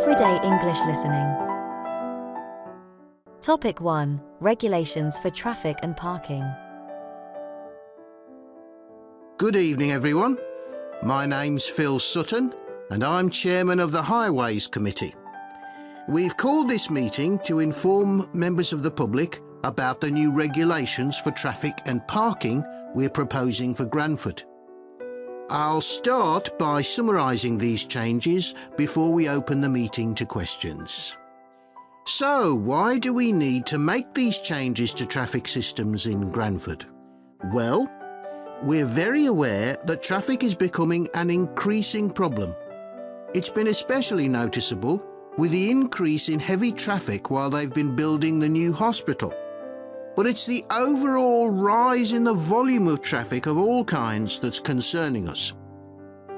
Everyday English Listening. Topic 1. Regulations for traffic and parking. Good evening, everyone. My name's Phil Sutton, and I'm chairman of the Highways Committee. We've called this meeting to inform members of the public about the new regulations for traffic and parking we're proposing for Granford. I'll start by summarising these changes before we open the meeting to questions. So, why do we need to make these changes to traffic systems in Granford? Well, we're very aware that traffic is becoming an increasing problem. It's been especially noticeable with the increase in heavy traffic while they've been building the new hospital. But it's the overall rise in the volume of traffic of all kinds that's concerning us.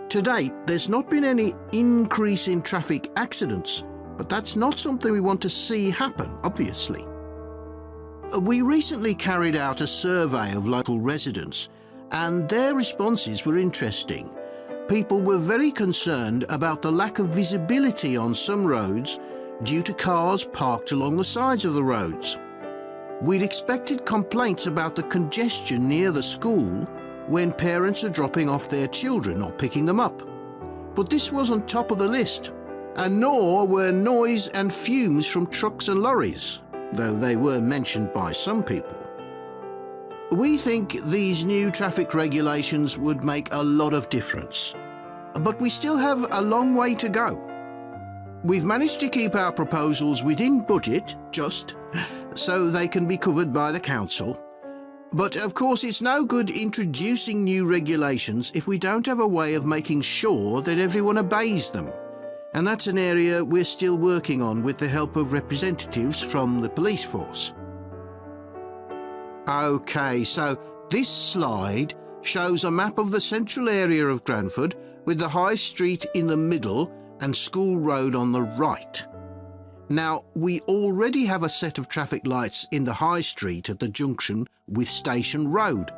To date, there's not been any increase in traffic accidents, but that's not something we want to see happen, obviously. We recently carried out a survey of local residents, and their responses were interesting. People were very concerned about the lack of visibility on some roads due to cars parked along the sides of the roads. We'd expected complaints about the congestion near the school when parents are dropping off their children or picking them up. But this wasn't top of the list, and nor were noise and fumes from trucks and lorries, though they were mentioned by some people. We think these new traffic regulations would make a lot of difference, but we still have a long way to go. We've managed to keep our proposals within budget, so they can be covered by the council. But of course it's no good introducing new regulations if we don't have a way of making sure that everyone obeys them. And that's an area we're still working on with the help of representatives from the police force. OK, so this slide shows a map of the central area of Granford with the High Street in the middle and School Road on the right. Now, we already have a set of traffic lights in the High Street at the junction with Station Road,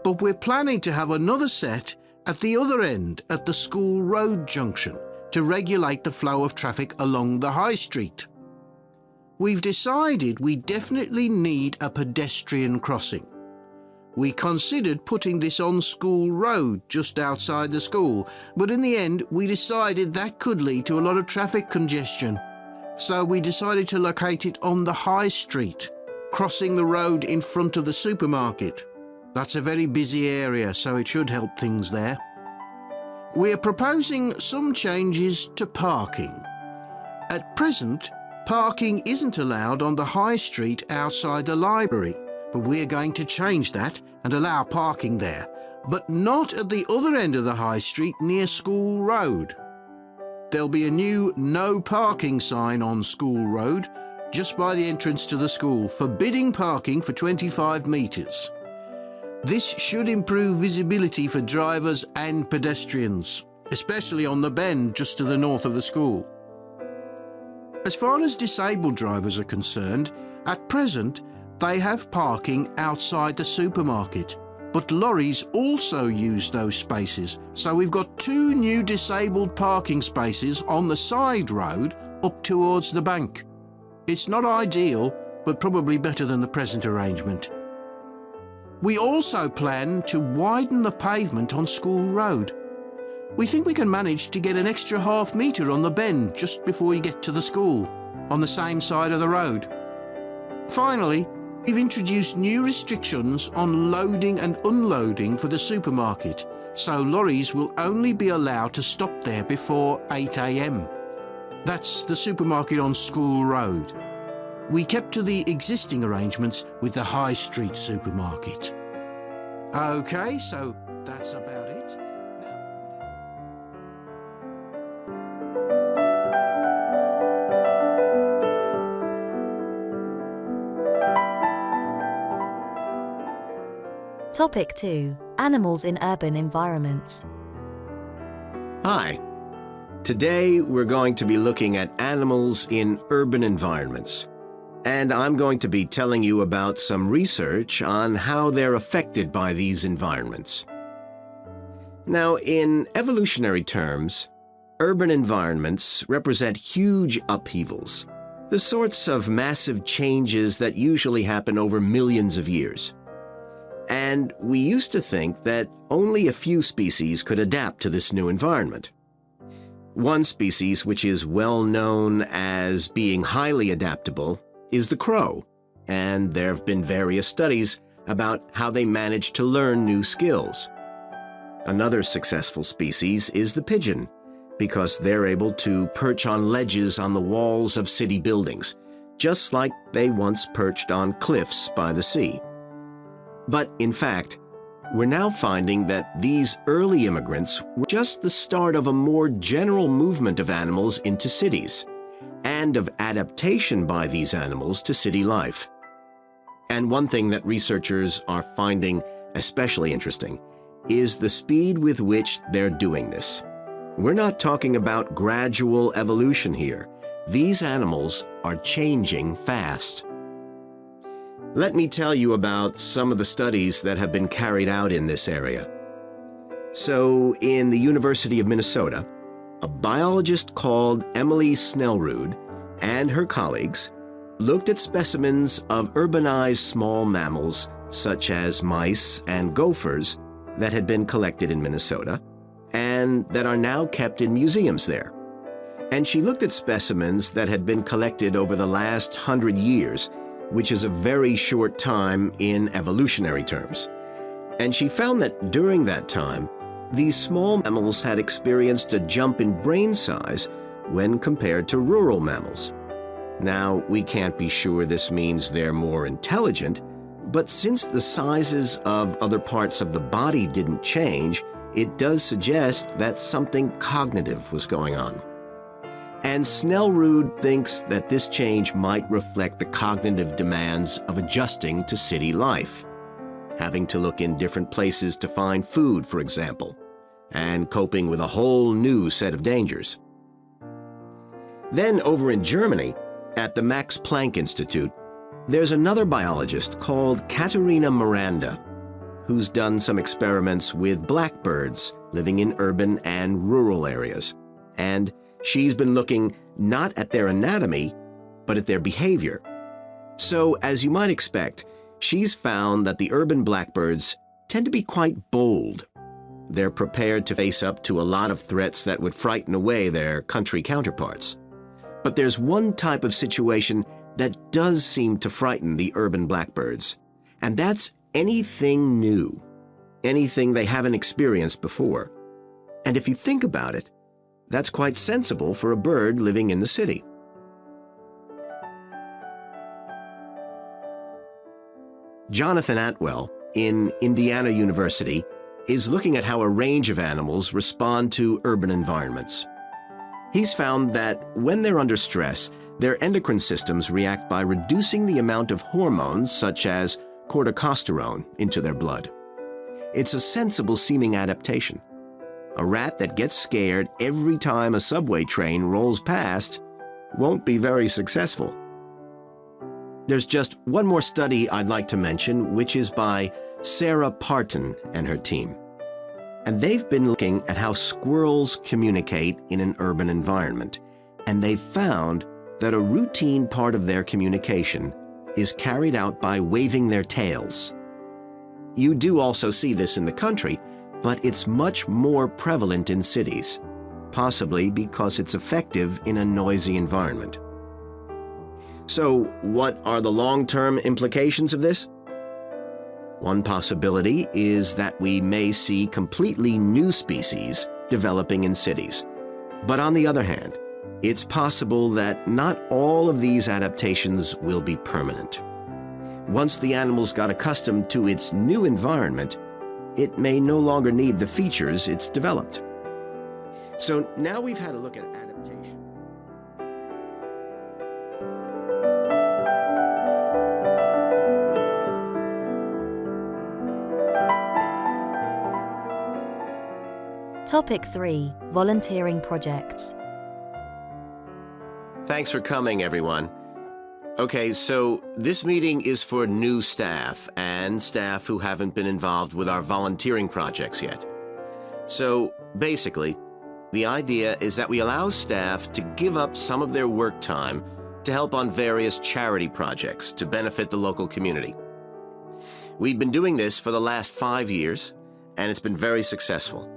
but we're planning to have another set at the other end at the School Road junction to regulate the flow of traffic along the High Street. We've decided we definitely need a pedestrian crossing. We considered putting this on School Road just outside the school, but in the end we decided that could lead to a lot of traffic congestion. So we decided to locate it on the High Street, crossing the road in front of the supermarket. That's a very busy area, so it should help things there. We're proposing some changes to parking. At present, parking isn't allowed on the High Street outside the library, but we're going to change that and allow parking there, but not at the other end of the High Street near School Road. There'll be a new no parking sign on School Road just by the entrance to the school, forbidding parking for 25 metres. This should improve visibility for drivers and pedestrians, especially on the bend just to the north of the school. As far as disabled drivers are concerned, at present they have parking outside the supermarket, but lorries also use those spaces, so we've got 2 new disabled parking spaces on the side road up towards the bank. It's not ideal, but probably better than the present arrangement. We also plan to widen the pavement on School Road. We think we can manage to get an extra half metre on the bend just before you get to the school, on the same side of the road. Finally, we've introduced new restrictions on loading and unloading for the supermarket, so lorries will only be allowed to stop there before 8 a.m. That's the supermarket on School Road. We kept to the existing arrangements with the High Street supermarket. OK, so that's about it. Topic 2. Animals in urban environments. Hi. Today we're going to be looking at animals in urban environments. And I'm going to be telling you about some research on how they're affected by these environments. Now, in evolutionary terms, urban environments represent huge upheavals, the sorts of massive changes that usually happen over millions of years. And we used to think that only a few species could adapt to this new environment. One species which is well known as being highly adaptable is the crow, and there have been various studies about how they manage to learn new skills. Another successful species is the pigeon, because they're able to perch on ledges on the walls of city buildings, just like they once perched on cliffs by the sea. But in fact, we're now finding that these early immigrants were just the start of a more general movement of animals into cities, and of adaptation by these animals to city life. And one thing that researchers are finding especially interesting is the speed with which they're doing this. We're not talking about gradual evolution here. These animals are changing fast. Let me tell you about some of the studies that have been carried out in this area. So, in the University of Minnesota, a biologist called Emily Snellrud and her colleagues looked at specimens of urbanized small mammals such as mice and gophers that had been collected in Minnesota and that are now kept in museums there. And she looked at specimens that had been collected over the last 100 years, which is a very short time in evolutionary terms. And she found that during that time, these small mammals had experienced a jump in brain size when compared to rural mammals. Now, we can't be sure this means they're more intelligent, but since the sizes of other parts of the body didn't change, it does suggest that something cognitive was going on. And Snellrud thinks that this change might reflect the cognitive demands of adjusting to city life, having to look in different places to find food, for example, and coping with a whole new set of dangers. Then over in Germany, at the Max Planck Institute, there's another biologist called Katharina Miranda, who's done some experiments with blackbirds living in urban and rural areas. And she's been looking not at their anatomy, but at their behavior. So, as you might expect, she's found that the urban blackbirds tend to be quite bold. They're prepared to face up to a lot of threats that would frighten away their country counterparts. But there's one type of situation that does seem to frighten the urban blackbirds, and that's anything new, anything they haven't experienced before. And if you think about it, that's quite sensible for a bird living in the city. Jonathan Atwell in Indiana University is looking at how a range of animals respond to urban environments. He's found that when they're under stress, their endocrine systems react by reducing the amount of hormones such as corticosterone into their blood. It's a sensible-seeming adaptation. A rat that gets scared every time a subway train rolls past won't be very successful. There's just one more study I'd like to mention, which is by Sarah Parton and her team. And they've been looking at how squirrels communicate in an urban environment, and they've found that a routine part of their communication is carried out by waving their tails. You do also see this in the country, but it's much more prevalent in cities, possibly because it's effective in a noisy environment. So, what are the long-term implications of this? One possibility is that we may see completely new species developing in cities. But on the other hand, it's possible that not all of these adaptations will be permanent. Once the animals got accustomed to its new environment, it may no longer need the features it's developed. So now we've had a look at adaptation. Topic 3. Volunteering projects. Thanks for coming, everyone. Okay, so this meeting is for new staff and staff who haven't been involved with our volunteering projects yet. So basically, The idea is that we allow staff to give up some of their work time to help on various charity projects to benefit the local community. We've been doing this for the last 5 years, and it's been very successful.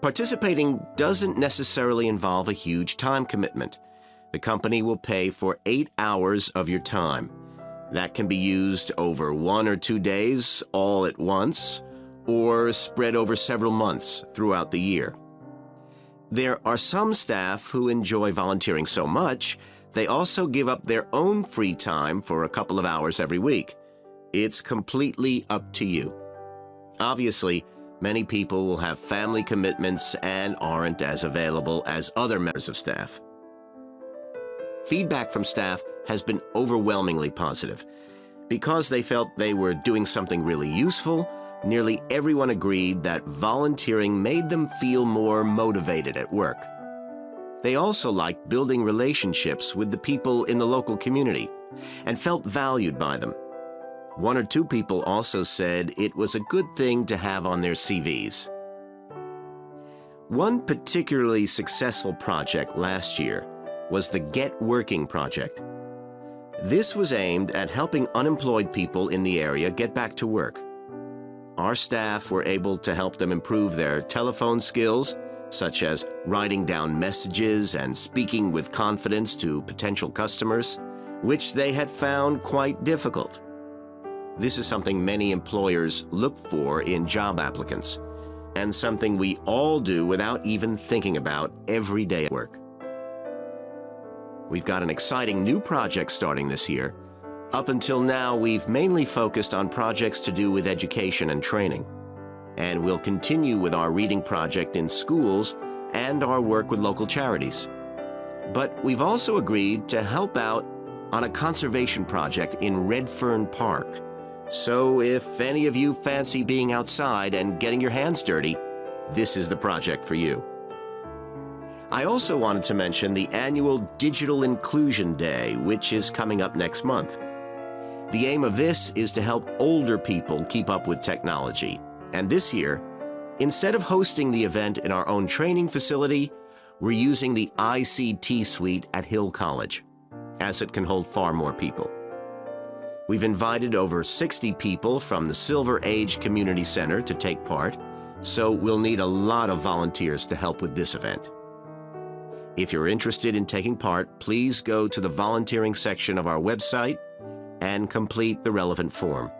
Participating doesn't necessarily involve a huge time commitment. The company will pay for 8 hours of your time. That can be used over 1 or 2 days all at once, or spread over several months throughout the year. There are some staff who enjoy volunteering so much, they also give up their own free time for a couple of hours every week. It's completely up to you. Obviously, many people will have family commitments and aren't as available as other members of staff. Feedback from staff has been overwhelmingly positive. Because they felt they were doing something really useful, nearly everyone agreed that volunteering made them feel more motivated at work. They also liked building relationships with the people in the local community and felt valued by them. 1 or 2 people also said it was a good thing to have on their CVs. One particularly successful project last year was the Get Working project. This was aimed at helping unemployed people in the area get back to work. Our staff were able to help them improve their telephone skills, such as writing down messages and speaking with confidence to potential customers, which they had found quite difficult. This is something many employers look for in job applicants, and something we all do without even thinking about every day at work. We've got an exciting new project starting this year. Up until now, we've mainly focused on projects to do with education and training. And we'll continue with our reading project in schools and our work with local charities. But we've also agreed to help out on a conservation project in Redfern Park. So if any of you fancy being outside and getting your hands dirty, this is the project for you. I also wanted to mention the annual Digital Inclusion Day, which is coming up next month. The aim of this is to help older people keep up with technology. And this year, instead of hosting the event in our own training facility, we're using the ICT suite at Hill College, as it can hold far more people. We've invited over 60 people from the Silver Age Community Center to take part, so we'll need a lot of volunteers to help with this event. If you're interested in taking part, please go to the volunteering section of our website and complete the relevant form.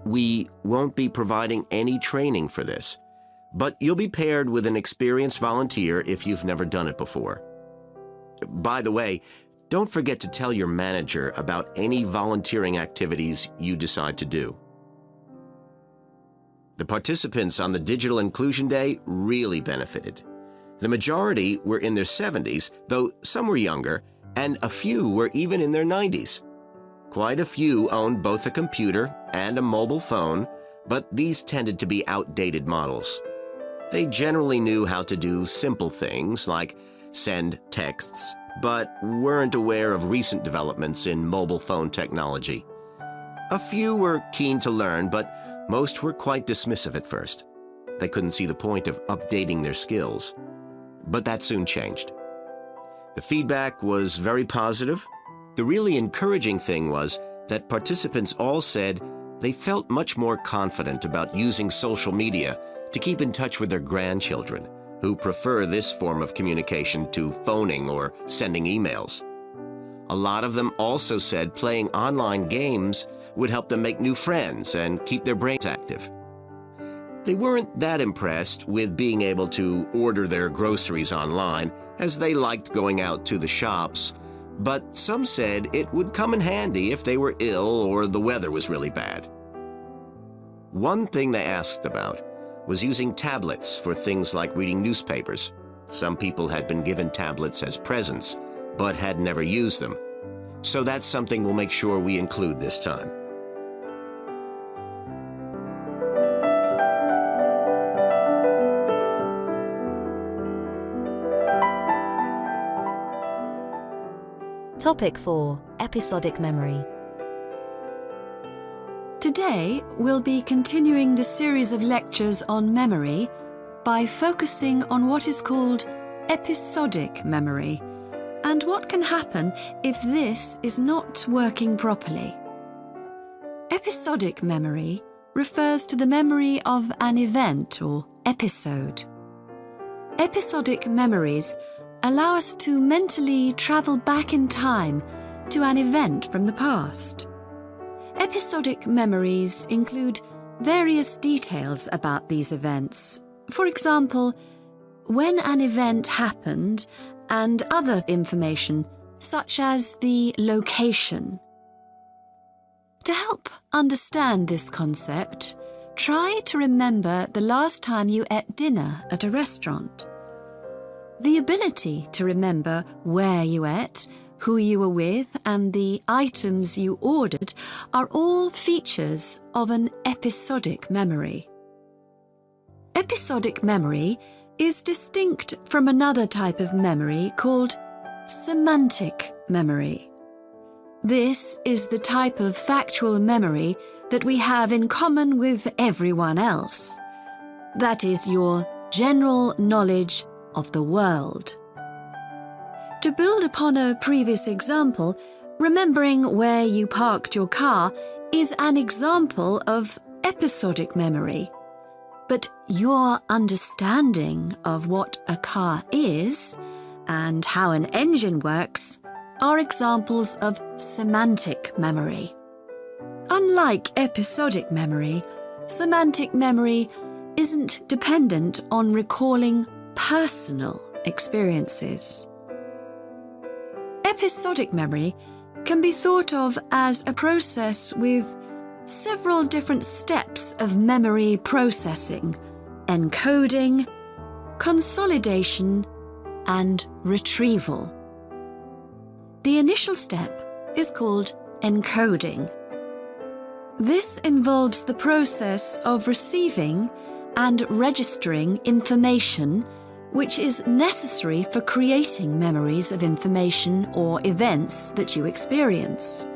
We won't be providing any training for this, but you'll be paired with an experienced volunteer if you've never done it before. By the way, don't forget to tell your manager about any volunteering activities you decide to do. The participants on the Digital Inclusion Day really benefited. The majority were in their 70s, though some were younger, and a few were even in their 90s. Quite a few owned both a computer and a mobile phone, but these tended to be outdated models. They generally knew how to do simple things like send texts, but weren't aware of recent developments in mobile phone technology. A few were keen to learn, but most were quite dismissive at first. They couldn't see the point of updating their skills. But that soon changed. The feedback was very positive. The really encouraging thing was that participants all said they felt much more confident about using social media to keep in touch with their grandchildren, who prefer this form of communication to phoning or sending emails. A lot of them also said playing online games would help them make new friends and keep their brains active. They weren't that impressed with being able to order their groceries online, as they liked going out to the shops, but some said it would come in handy if they were ill or the weather was really bad. One thing they asked about was using tablets for things like reading newspapers. Some people had been given tablets as presents, but had never used them. So that's something we'll make sure we include this time. Topic 4. Episodic memory. Today, we'll be continuing the series of lectures on memory by focusing on what is called episodic memory and what can happen if this is not working properly. Episodic memory refers to the memory of an event or episode. Episodic memories allow us to mentally travel back in time to an event from the past. Episodic memories include various details about these events. For example, when an event happened and other information such as the location. To help understand this concept, try to remember the last time you ate dinner at a restaurant. The ability to remember where you ate, who you were with, and the items you ordered are all features of an episodic memory. Episodic memory is distinct from another type of memory called semantic memory. This is the type of factual memory that we have in common with everyone else. That is your general knowledge of the world. To build upon a previous example, remembering where you parked your car is an example of episodic memory. But your understanding of what a car is and how an engine works are examples of semantic memory. Unlike episodic memory, semantic memory isn't dependent on recalling personal experiences. Episodic memory can be thought of as a process with several different steps of memory processing, encoding, consolidation, and retrieval. The initial step is called encoding. This involves the process of receiving and registering information which is necessary for creating memories of information or events that you experience.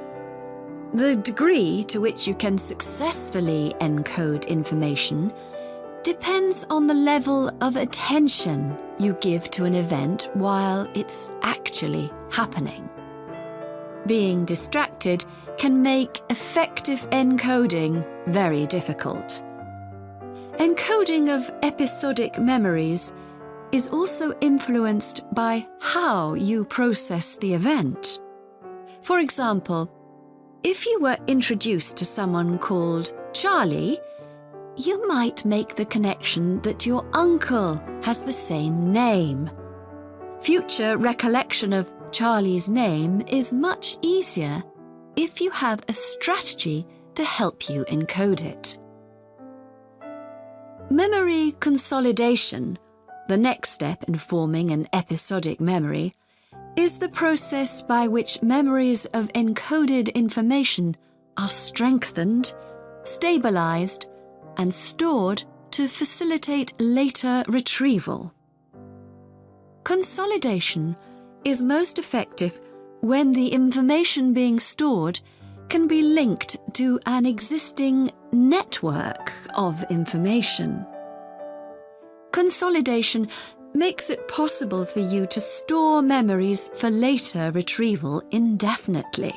The degree to which you can successfully encode information depends on the level of attention you give to an event while it's actually happening. Being distracted can make effective encoding very difficult. Encoding of episodic memories is also influenced by how you process the event. For example, if you were introduced to someone called Charlie, you might make the connection that your uncle has the same name. Future recollection of Charlie's name is much easier if you have a strategy to help you encode it. Memory consolidation, the next step in forming an episodic memory, is the process by which memories of encoded information are strengthened, stabilized, and stored to facilitate later retrieval. Consolidation is most effective when the information being stored can be linked to an existing network of information. Consolidation makes it possible for you to store memories for later retrieval indefinitely.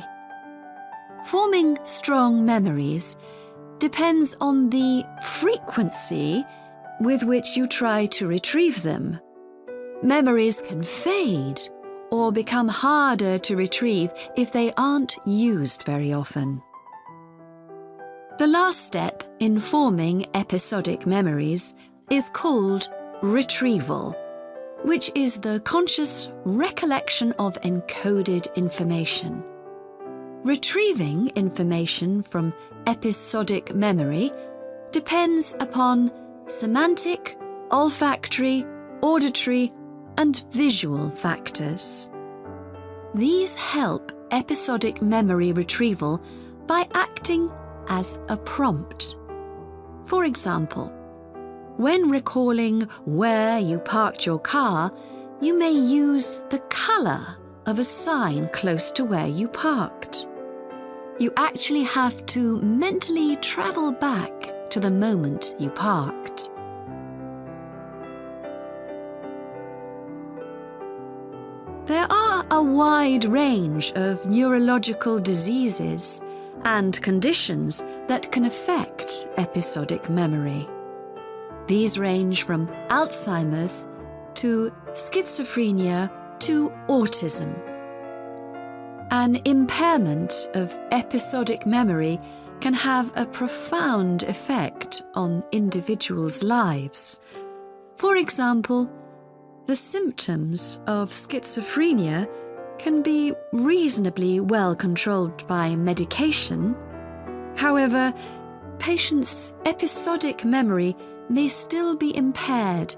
Forming strong memories depends on the frequency with which you try to retrieve them. Memories can fade or become harder to retrieve if they aren't used very often. The last step in forming episodic memories is called retrieval, which is the conscious recollection of encoded information. Retrieving information from episodic memory depends upon semantic, olfactory, auditory, and visual factors. These help episodic memory retrieval by acting as a prompt. For example, when recalling where you parked your car, you may use the colour of a sign close to where you parked. You actually have to mentally travel back to the moment you parked. a wide range of neurological diseases and conditions that can affect episodic memory. These range from Alzheimer's to schizophrenia to autism. An impairment of episodic memory can have a profound effect on individuals' lives. For example, the symptoms of schizophrenia can be reasonably well controlled by medication. However, patients' episodic memory may still be impaired,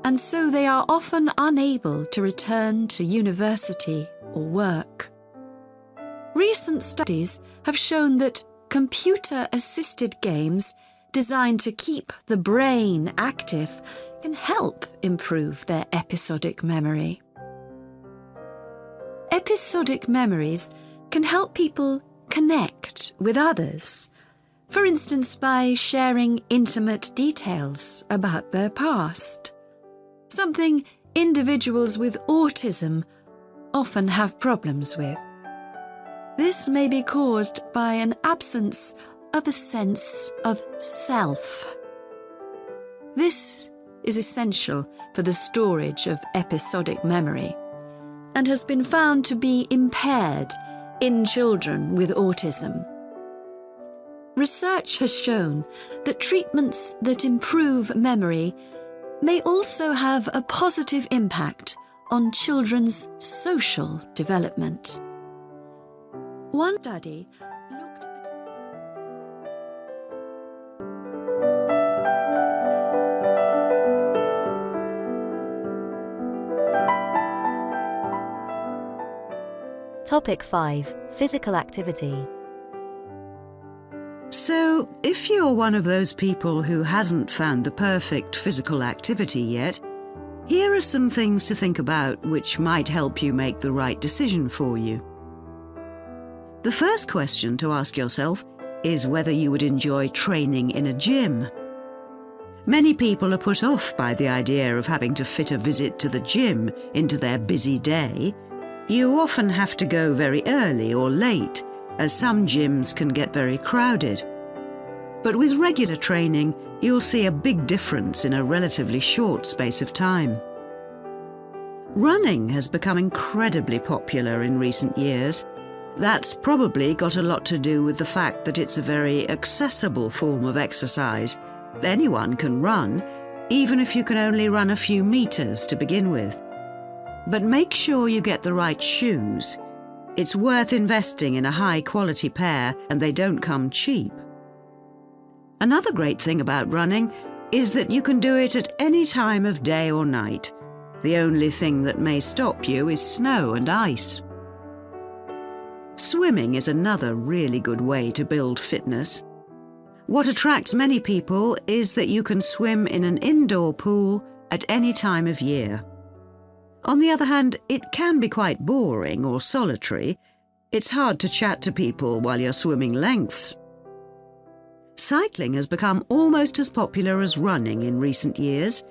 and so they are often unable to return to university or work. Recent studies have shown that computer-assisted games designed to keep the brain active can help improve their episodic memory. Episodic memories can help people connect with others, for instance by sharing intimate details about their past, something individuals with autism often have problems with. This may be caused by an absence of a sense of self. This is essential for the storage of episodic memory and has been found to be impaired in children with autism. Research has shown that treatments that improve memory may also have a positive impact on children's social development. One study looked at... Topic 5. Physical activity. So, if you're one of those people who hasn't found the perfect physical activity yet, here are some things to think about which might help you make the right decision for you. The first question to ask yourself is whether you would enjoy training in a gym. Many people are put off by the idea of having to fit a visit to the gym into their busy day. You often have to go very early or late, as some gyms can get very crowded. But with regular training, you'll see a big difference in a relatively short space of time. Running has become incredibly popular in recent years. That's probably got a lot to do with the fact that it's a very accessible form of exercise. Anyone can run, even if you can only run a few meters to begin with. But make sure you get the right shoes. It's worth investing in a high-quality pair, and they don't come cheap. Another great thing about running is that you can do it at any time of day or night. The only thing that may stop you is snow and ice. Swimming is another really good way to build fitness. What attracts many people is that you can swim in an indoor pool at any time of year. On the other hand, it can be quite boring or solitary. It's hard to chat to people while you're swimming lengths. Cycling has become almost as popular as running in recent years.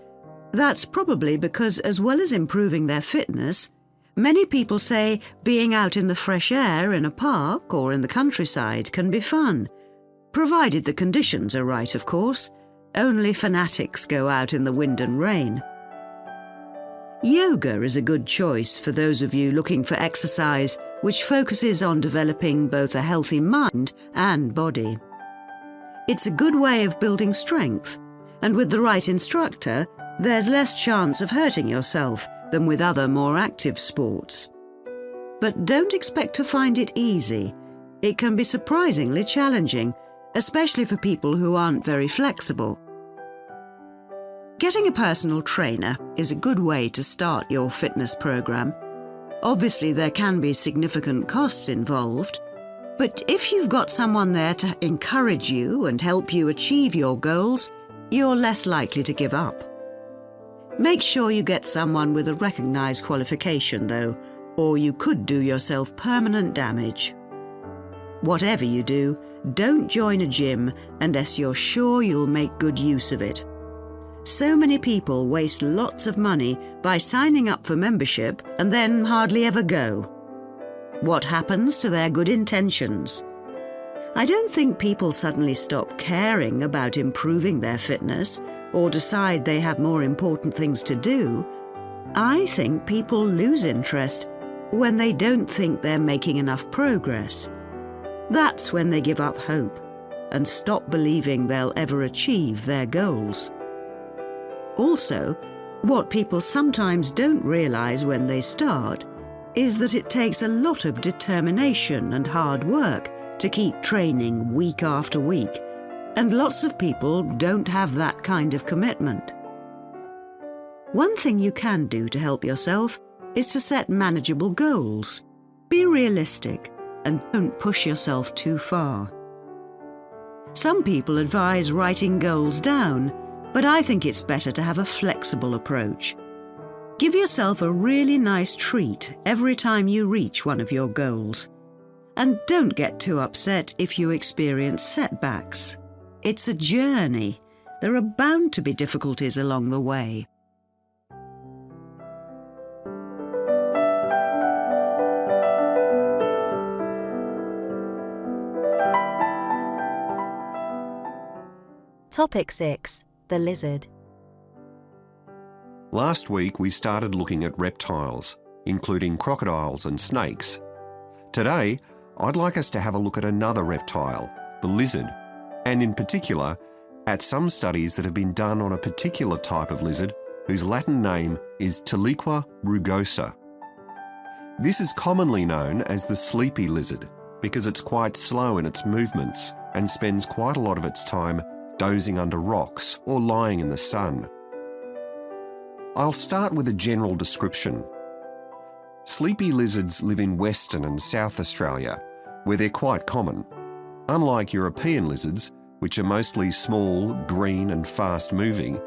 That's probably because, as well as improving their fitness, many people say being out in the fresh air in a park or in the countryside can be fun, provided the conditions are right, of course. Only fanatics go out in the wind and rain. Yoga is a good choice for those of you looking for exercise which focuses on developing both a healthy mind and body. It's a good way of building strength, and with the right instructor, there's less chance of hurting yourself than with other more active sports. But don't expect to find it easy. It can be surprisingly challenging, especially for people who aren't very flexible. Getting a personal trainer is a good way to start your fitness program. Obviously, there can be significant costs involved, but if you've got someone there to encourage you and help you achieve your goals, you're less likely to give up. Make sure you get someone with a recognized qualification, though, or you could do yourself permanent damage. Whatever you do, don't join a gym unless you're sure you'll make good use of it. so many people waste lots of money by signing up for membership and then hardly ever go. What happens to their good intentions? I don't think people suddenly stop caring about improving their fitness or decide they have more important things to do. I think people lose interest when they don't think they're making enough progress. That's when they give up hope and stop believing they'll ever achieve their goals. Also, what people sometimes don't realize when they start is that it takes a lot of determination and hard work to keep training week after week, and lots of people don't have that kind of commitment. One thing you can do to help yourself is to set manageable goals. Be realistic and don't push yourself too far. Some people advise writing goals down, but I think it's better to have a flexible approach. Give yourself a really nice treat every time you reach one of your goals. And don't get too upset if you experience setbacks. It's a journey. There are bound to be difficulties along the way. Topic 6. The lizard. Last week we started looking at reptiles, including crocodiles and snakes. Today, I'd like us to have a look at another reptile, the lizard, and in particular, at some studies that have been done on a particular type of lizard whose Latin name is Tiliqua rugosa. This is commonly known as the sleepy lizard because it's quite slow in its movements and spends quite a lot of its time dozing under rocks or lying in the sun. I'll start with a general description. Sleepy lizards live in Western and South Australia, where they're quite common. Unlike European lizards, which are mostly small, green and fast-moving,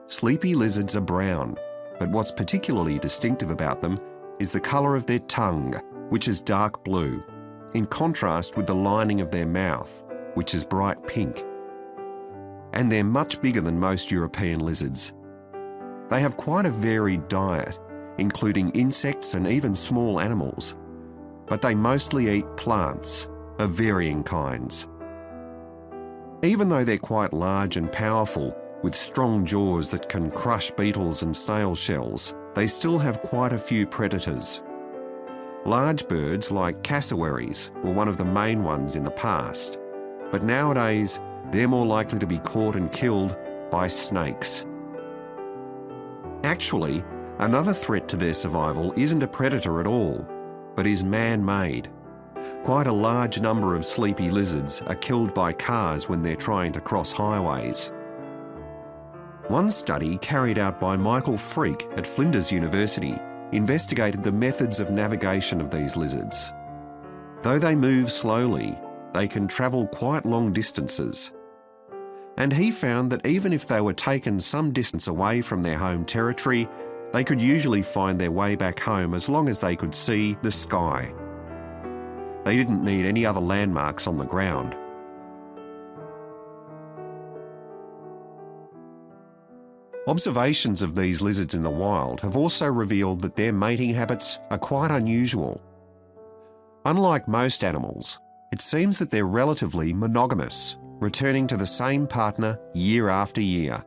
sleepy lizards are brown, but what's particularly distinctive about them is the colour of their tongue, which is dark blue, in contrast with the lining of their mouth, which is bright pink. And they're much bigger than most European lizards. They have quite a varied diet, including insects and even small animals, but they mostly eat plants of varying kinds. Even though they're quite large and powerful, with strong jaws that can crush beetles and snail shells, they still have quite a few predators. Large birds like cassowaries were one of the main ones in the past, but nowadays they're more likely to be caught and killed by snakes. Actually, another threat to their survival isn't a predator at all, but is man-made. Quite a large number of sleepy lizards are killed by cars when they're trying to cross highways. One study carried out by Michael Freak at Flinders University investigated the methods of navigation of these lizards. Though they move slowly, they can travel quite long distances. And he found that even if they were taken some distance away from their home territory, they could usually find their way back home as long as they could see the sky. They didn't need any other landmarks on the ground. Observations of these lizards in the wild have also revealed that their mating habits are quite unusual. Unlike most animals, it seems that they're relatively monogamous, returning to the same partner year after year.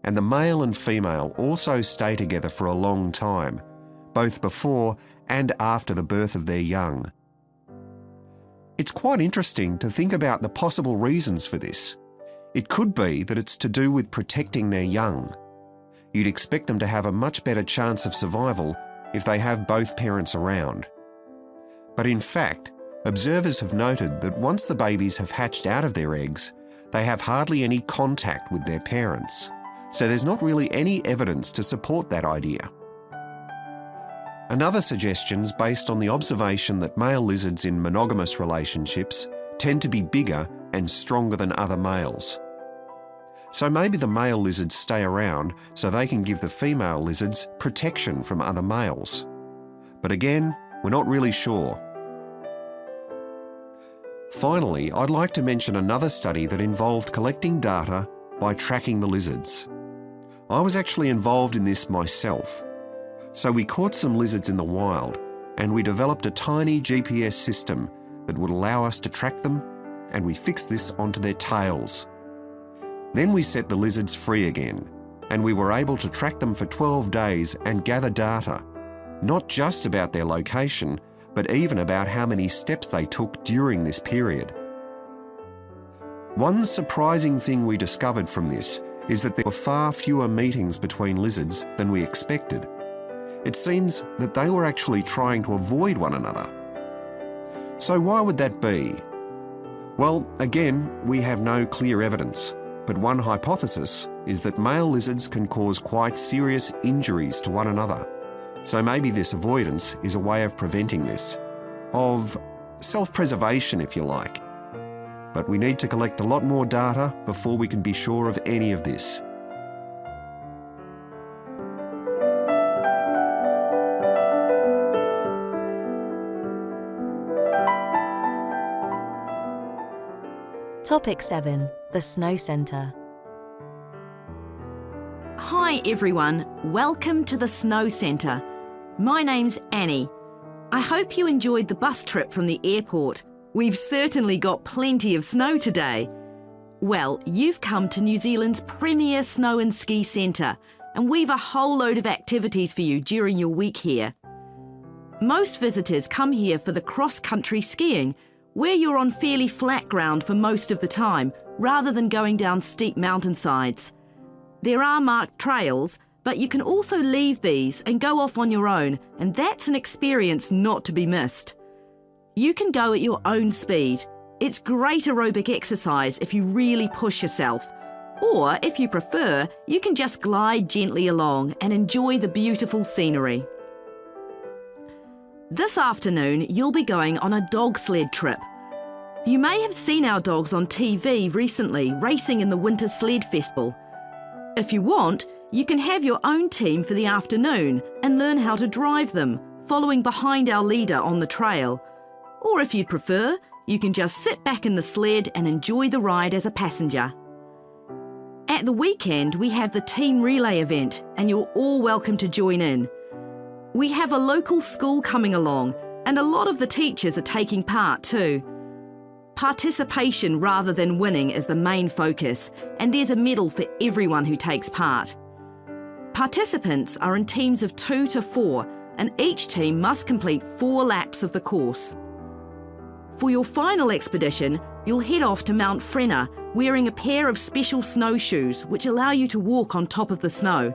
And the male and female also stay together for a long time, both before and after the birth of their young. It's quite interesting to think about the possible reasons for this. It could be that it's to do with protecting their young. You'd expect them to have a much better chance of survival if they have both parents around. But in fact, observers have noted that once the babies have hatched out of their eggs, they have hardly any contact with their parents. So there's not really any evidence to support that idea. Another suggestion is based on the observation that male lizards in monogamous relationships tend to be bigger and stronger than other males. So maybe the male lizards stay around so they can give the female lizards protection from other males. But again, we're not really sure. Finally, I'd like to mention another study that involved collecting data by tracking the lizards. I was actually involved in this myself. So we caught some lizards in the wild and we developed a tiny GPS system that would allow us to track them, and we fixed this onto their tails. Then we set the lizards free again, and we were able to track them for 12 days and gather data, not just about their location, but even about how many steps they took during this period. One surprising thing we discovered from this is that there were far fewer meetings between lizards than we expected. It seems that they were actually trying to avoid one another. So why would that be? Well, again, we have no clear evidence, but one hypothesis is that male lizards can cause quite serious injuries to one another. So maybe this avoidance is a way of preventing this, of self-preservation if you like. But we need to collect a lot more data before we can be sure of any of this. Topic 7. The Snow Centre. Hi everyone, welcome to the Snow Centre. My name's Annie. I hope you enjoyed the bus trip from the airport. We've certainly got plenty of snow today. Well, you've come to New Zealand's premier snow and ski centre, and we've a whole load of activities for you during your week here. Most visitors come here for the cross-country skiing, where you're on fairly flat ground for most of the time, rather than going down steep mountainsides. There are marked trails, but you can also leave these and go off on your own, and that's an experience not to be missed. You can go at your own speed. It's great aerobic exercise if you really push yourself. Or, if you prefer, you can just glide gently along and enjoy the beautiful scenery. This afternoon, you'll be going on a dog sled trip. You may have seen our dogs on TV recently racing in the Winter Sled Festival. If you want, you can have your own team for the afternoon and learn how to drive them, following behind our leader on the trail. Or if you'd prefer, you can just sit back in the sled and enjoy the ride as a passenger. At the weekend, we have the team relay event, and you're all welcome to join in. We have a local school coming along, and a lot of the teachers are taking part too. Participation rather than winning is the main focus, and there's a medal for everyone who takes part. Participants are in teams of 2 to 4, and each team must complete 4 laps of the course. For your final expedition, you'll head off to Mount Frenna wearing a pair of special snowshoes which allow you to walk on top of the snow.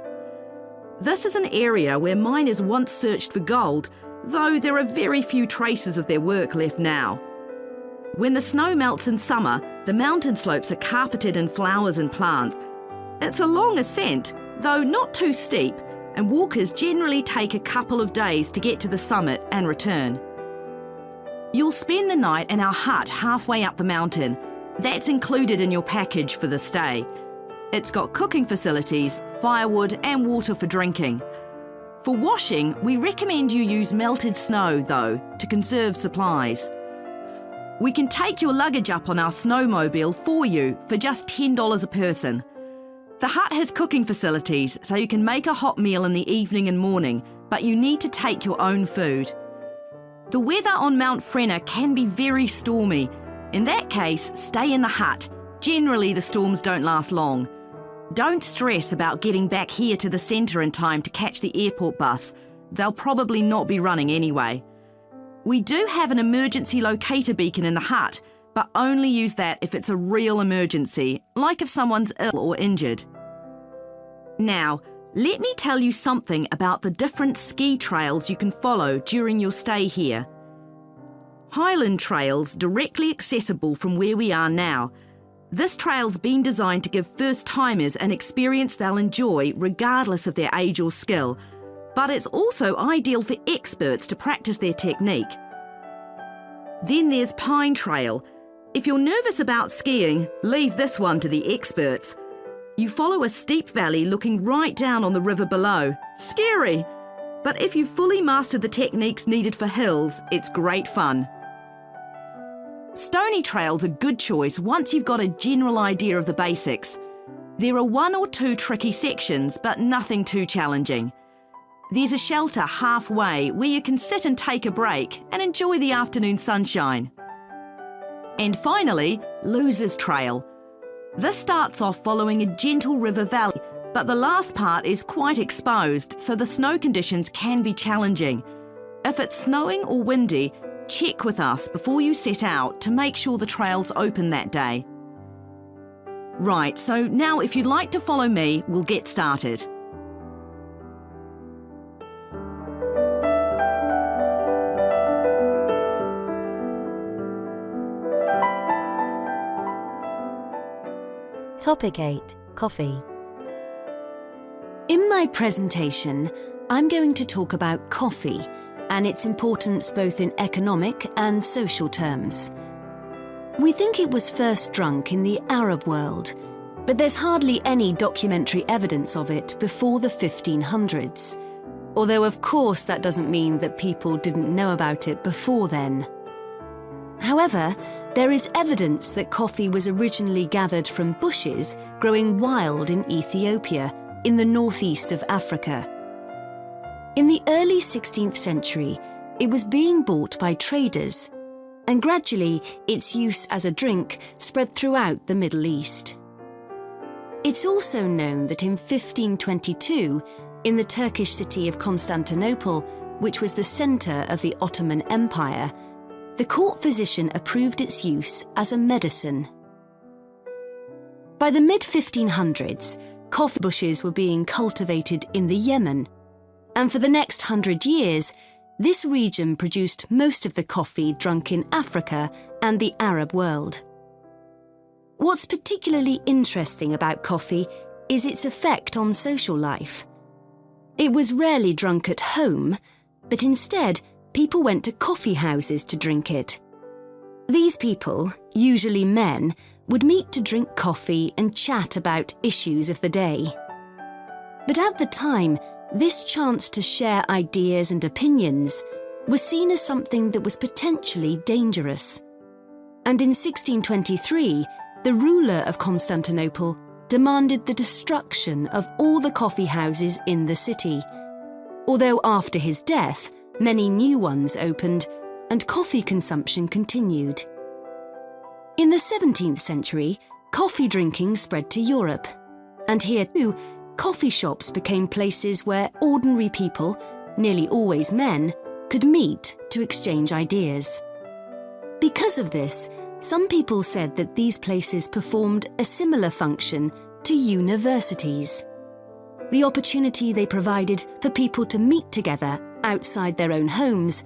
This is an area where miners once searched for gold, though there are very few traces of their work left now. When the snow melts in summer, the mountain slopes are carpeted in flowers and plants. It's a long ascent, though not too steep, and walkers generally take a couple of days to get to the summit and return. You'll spend the night in our hut halfway up the mountain. That's included in your package for the stay. It's got cooking facilities, firewood and water for drinking. For washing, we recommend you use melted snow, though, to conserve supplies. We can take your luggage up on our snowmobile for you for just $10 a person. The hut has cooking facilities, so you can make a hot meal in the evening and morning, but you need to take your own food. The weather on Mount Frenna can be very stormy. In that case, stay in the hut. Generally, the storms don't last long. Don't stress about getting back here to the centre in time to catch the airport bus. They'll probably not be running anyway. We do have an emergency locator beacon in the hut, but only use that if it's a real emergency, like if someone's ill or injured. Now, let me tell you something about the different ski trails you can follow during your stay here. Highland Trail's directly accessible from where we are now. This trail's been designed to give first-timers an experience they'll enjoy regardless of their age or skill, but it's also ideal for experts to practice their technique. Then there's Pine Trail. If you're nervous about skiing, leave this one to the experts. You follow a steep valley looking right down on the river below. Scary! But if you've fully mastered the techniques needed for hills, it's great fun. Stony Trail's a good choice once you've got a general idea of the basics. There are 1 or 2 tricky sections, but nothing too challenging. There's a shelter halfway where you can sit and take a break and enjoy the afternoon sunshine. And finally, Loser's Trail. This starts off following a gentle river valley, but the last part is quite exposed, so the snow conditions can be challenging. If it's snowing or windy, check with us before you set out to make sure the trail's open that day. Right, so now if you'd like to follow me, we'll get started. Topic 8. Coffee. In my presentation, I'm going to talk about coffee and its importance both in economic and social terms. We think it was first drunk in the Arab world, but there's hardly any documentary evidence of it before the 1500s. Although, of course, that doesn't mean that people didn't know about it before then. However, there is evidence that coffee was originally gathered from bushes growing wild in Ethiopia, in the northeast of Africa. In the early 16th century, it was being bought by traders, and gradually its use as a drink spread throughout the Middle East. It's also known that in 1522, in the Turkish city of Constantinople, which was the centre of the Ottoman Empire, the court physician approved its use as a medicine. By the mid-1500s, coffee bushes were being cultivated in the Yemen, and for the next 100 years, this region produced most of the coffee drunk in Africa and the Arab world. What's particularly interesting about coffee is its effect on social life. It was rarely drunk at home, but instead, people went to coffee houses to drink it. These people, usually men, would meet to drink coffee and chat about issues of the day. But at the time, this chance to share ideas and opinions was seen as something that was potentially dangerous. And in 1623, the ruler of Constantinople demanded the destruction of all the coffee houses in the city, although after his death, many new ones opened and coffee consumption continued. In the 17th century, coffee drinking spread to Europe, and here too, coffee shops became places where ordinary people, nearly always men, could meet to exchange ideas. Because of this, some people said that these places performed a similar function to universities. The opportunity they provided for people to meet together outside their own homes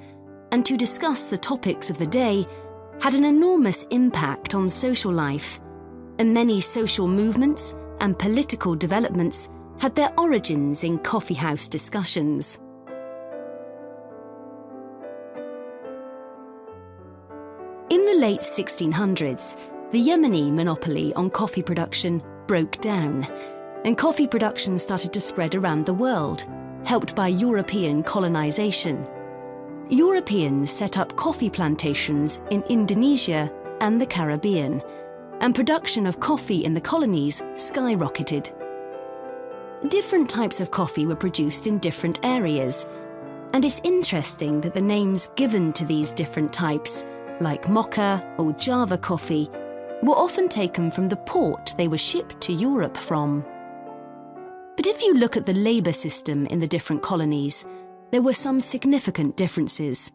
and to discuss the topics of the day had an enormous impact on social life, and many social movements and political developments had their origins in coffeehouse discussions. In the late 1600s, the Yemeni monopoly on coffee production broke down, and coffee production started to spread around the world, helped by European colonization. Europeans set up coffee plantations in Indonesia and the Caribbean, and production of coffee in the colonies skyrocketed. Different types of coffee were produced in different areas, and it's interesting that the names given to these different types, like mocha or Java coffee, were often taken from the port they were shipped to Europe from. But if you look at the labour system in the different colonies, there were some significant differences.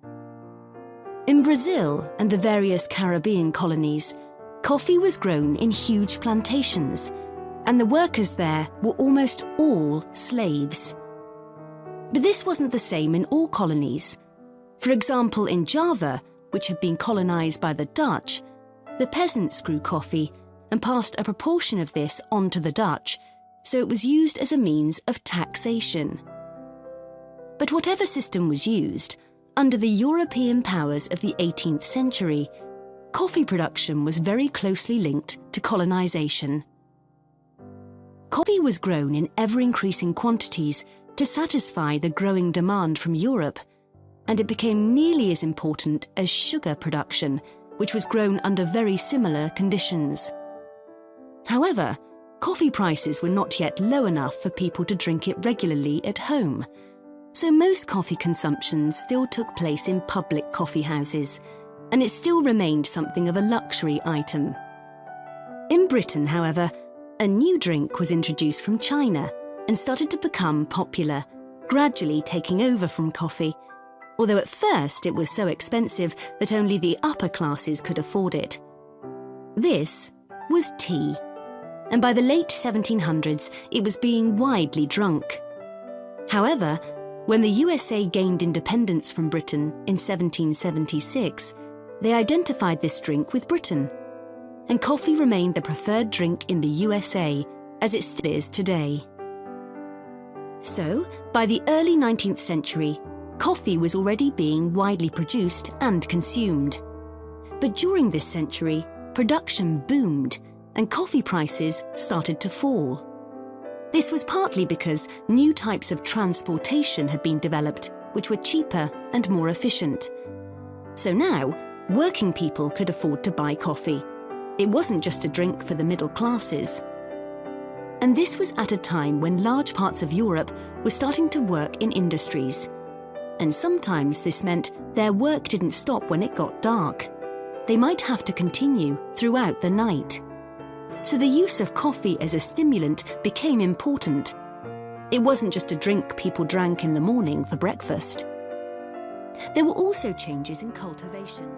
In Brazil and the various Caribbean colonies, coffee was grown in huge plantations, and the workers there were almost all slaves. But this wasn't the same in all colonies. For example, in Java, which had been colonised by the Dutch, the peasants grew coffee and passed a proportion of this on to the Dutch, so it was used as a means of taxation. But whatever system was used, under the European powers of the 18th century, coffee production was very closely linked to colonisation. Coffee was grown in ever-increasing quantities to satisfy the growing demand from Europe, and it became nearly as important as sugar production, which was grown under very similar conditions. However, coffee prices were not yet low enough for people to drink it regularly at home. So most coffee consumption still took place in public coffee houses, and it still remained something of a luxury item. In Britain, however, a new drink was introduced from China and started to become popular, gradually taking over from coffee, although at first it was so expensive that only the upper classes could afford it. This was tea, and by the late 1700s it was being widely drunk. However, when the USA gained independence from Britain in 1776, they identified this drink with Britain, and coffee remained the preferred drink in the USA as it still is today. So, by the early 19th century, coffee was already being widely produced and consumed. But during this century, production boomed and coffee prices started to fall. This was partly because new types of transportation had been developed, which were cheaper and more efficient. So now, working people could afford to buy coffee. It wasn't just a drink for the middle classes. And this was at a time when large parts of Europe were starting to work in industries. And sometimes this meant their work didn't stop when it got dark. They might have to continue throughout the night. So the use of coffee as a stimulant became important. It wasn't just a drink people drank in the morning for breakfast. There were also changes in cultivation.